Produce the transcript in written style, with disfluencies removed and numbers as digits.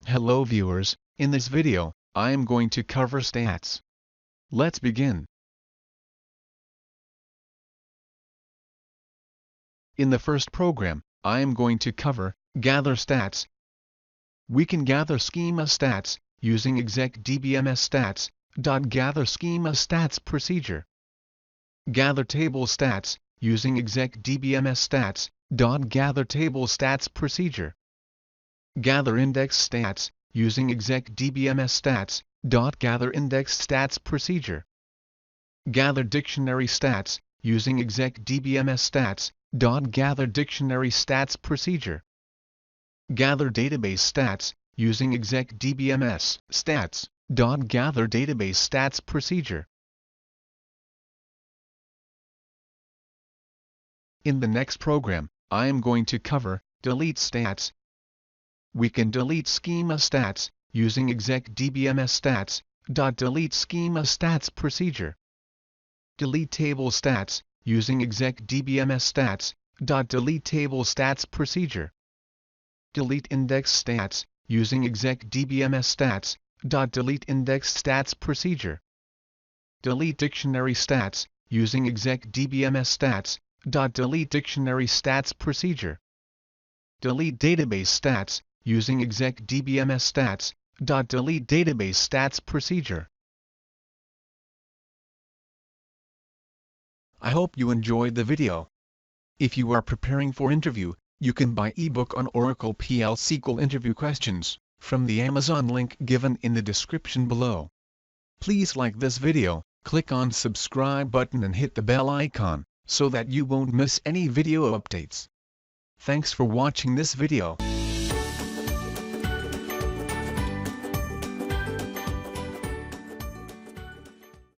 Hello viewers, in this video, I am going to cover stats. Let's begin. In the first program, I am going to cover gather stats. We can gather schema stats using exec-dbms stats. Gather schema stats procedure. Gather table stats using exec-dbms stats. Gather table stats procedure. Gather index stats using exec-dbms stats. Gather index stats procedure. Gather dictionary stats using exec-dbms stats. Gather dictionary stats procedure. Gather database stats using exec-dbms stats. Gather database stats procedure. In the next program, I am going to cover delete stats. We can delete schema stats using exec-dbms stats. Delete schema stats procedure. Delete table stats using exec-dbms stats. Delete table stats procedure. Delete index stats using exec-dbms stats. Delete index stats procedure. Delete dictionary stats using exec-dbms stats. Delete dictionary stats procedure. Delete database stats using exec-dbms stats. Delete database stats procedure. I hope you enjoyed the video. If you are preparing for interview, you can buy eBook on Oracle PL SQL interview questions from the Amazon link given in the description below. Please like this video, click on subscribe button and hit the bell icon so that you won't miss any video updates. Thanks for watching this video.